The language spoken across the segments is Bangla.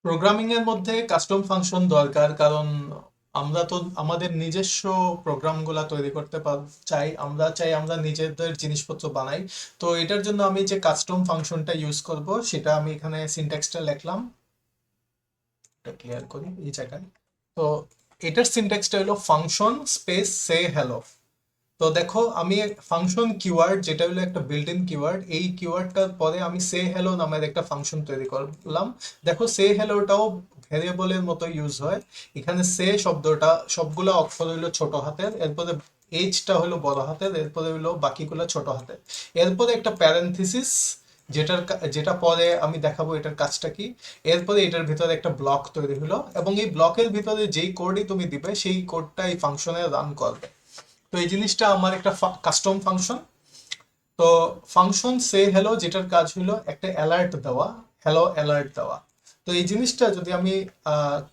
প্রোগ্রামিং এর মধ্যে কাস্টম ফাংশন দরকার, কারণ আমরা তো আমাদের নিজস্ব প্রোগ্রামগুলা তৈরি করতে চাই, আমরা নিজেদের জিনিসপত্র বানাই। তো এটার জন্য আমি যে কাস্টম ফাংশনটা ইউজ করব সেটা আমি এখানে সিনট্যাক্সটা লিখলাম। এটা ক্লিয়ার করি এই জায়গায়। তো এটার সিনট্যাক্সটা হলো ফাংশন স্পেস সে হ্যালো। তো দেখো, আমি ফাংশন কিওয়ার্ড যেটা হলো একটা বিল্ট ইন কিওয়ার্ড, এই কিওয়ার্ডটার পরে আমি সে হ্যালো নামের একটা ফাংশন তৈরি করলাম। দেখো, সে হ্যালোটাও ভ্যারিয়েবলের মতো ইউজ হয়। এখানে সে শব্দটা সবগুলো অক্ষর হইলো ছোট হাতের, এরপরে এইচটা হলো বড় হাতের, এরপরে হইলো বাকিগুলো ছোট হাতের, এরপরে একটা প্যারেন্থিসিস যেটা পরে আমি দেখাবো এটার কাজটা কি। এরপরে এটার ভিতরে একটা ব্লক তৈরি হলো, এবং এই ব্লকের ভিতরে যেই কোডই তুমি দিবে সেই কোডটা এই ফাংশনে রান করবে। তো এই জিনিসটা আমার একটা কাস্টম ফাংশন। তো ফাংশন সে হ্যালো যেটার কাজ হলো একটা অ্যালার্ট দেওয়া, হ্যালো অ্যালার্ট দেওয়া। তো এই জিনিসটা যদি আমি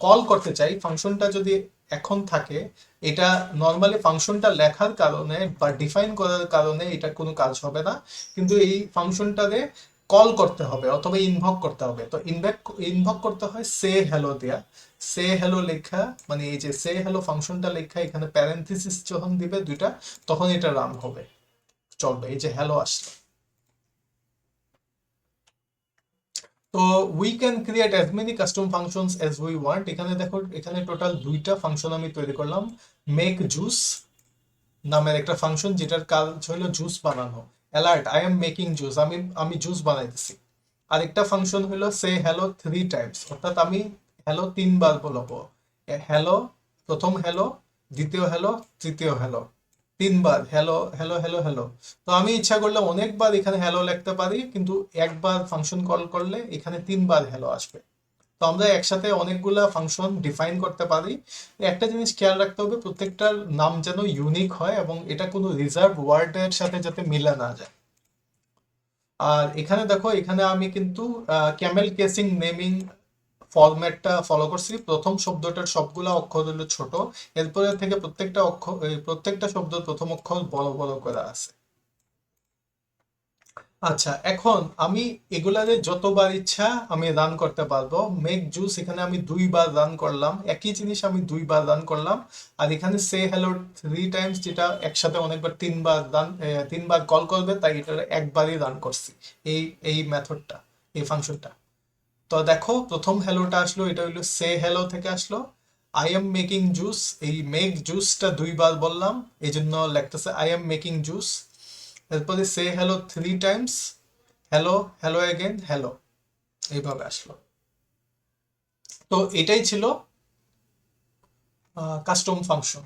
কল করতে চাই, ফাংশনটা যদি এখন থাকে, এটা নর্মালি ফাংশনটা লেখার কারণে বা ডিফাইন করার কারণে এটা কোনো কাজ হবে না, কিন্তু এই ফাংশনটারে কল করতে হবে অথবা ইনভক করতে হবে। তো ইনভক করতে হয় সে হ্যালো দেয়া। সে হ্যালো লেখা মানে এই যে সে হ্যালো ফাংশনটা লেখা, এখানে প্যারেন্থিসিস যখন দিবে দুইটা, তখন এটা রান হবে, চলবে। এই যে হ্যালো আসলো। তো we can create as many custom functions as we want. এখানে দেখো, এখানে টোটাল দুইটা ফাংশন আমি তৈরি করলাম। মেক জুস নামের একটা ফাংশন যেটার কাজ হলো জুস বানানো। Alert, I am making juice, আমি আমি জুস বানাইতেছি। আরেকটা ফাংশন হলো সে হ্যালো 3 টাইমস, অর্থাৎ আমি হ্যালো 3 বার বলবো। হ্যালো, প্রথম হ্যালো, দ্বিতীয় হ্যালো, তৃতীয় হ্যালো, 3 বার হ্যালো হ্যালো হ্যালো হ্যালো। তো আমি ইচ্ছা করলে অনেকবার এখানে হ্যালো লিখতে পারি, কিন্তু একবার ফাংশন কল করলে এখানে 3 বার হ্যালো আসবে। তো আমরা একসাথে অনেকগুলা ফাংশন ডিফাইন করতে পারি। একটা জিনিস খেয়াল রাখতে হবে, প্রত্যেকটার নাম যেন ইউনিক হয় এবং এটা কোনো রিজার্ভ ওয়ার্ডের সাথে যাতে মিলে না যায়। আর এখানে দেখো, এখানে আমি কিন্তু ক্যামেল কেসিং নেমিং ফরম্যাটটা ফলো করছি। প্রথম শব্দটার সবগুলা অক্ষর হলো ছোট, এরপরে থেকে প্রত্যেকটা অক্ষর প্রত্যেকটা শব্দের প্রথম অক্ষর বড় বড় করে আছে। আচ্ছা, এখন আমি এগুলারে যতবার ইচ্ছা আমি রান করতে পারবো। মেক জুস এখানে আমি 2 বার রান করলাম, একই জিনিস আমি 2 বার রান করলাম। আর এখানে সে হ্যালো 3 টাইমস, যেটা একসাথে অনেকবার 3বার কল করবে, তাই এটা একবারই রান করছি। এই এই মেথডটা, এই ফাংশনটা। তো দেখো, প্রথম হ্যালোটা আসলো, এটা হইলো সে হ্যালো থেকে আসলো। আই এম মেকিং জুস, এই মেক জুসটা 2 বার বললাম, এই জন্য লাগতেছে আই এম মেকিং জুস। এরপরে সে hello 3 times, hello hello again hello, এইভাবে আসলো। তো এটাই ছিল কাস্টম ফাংশন।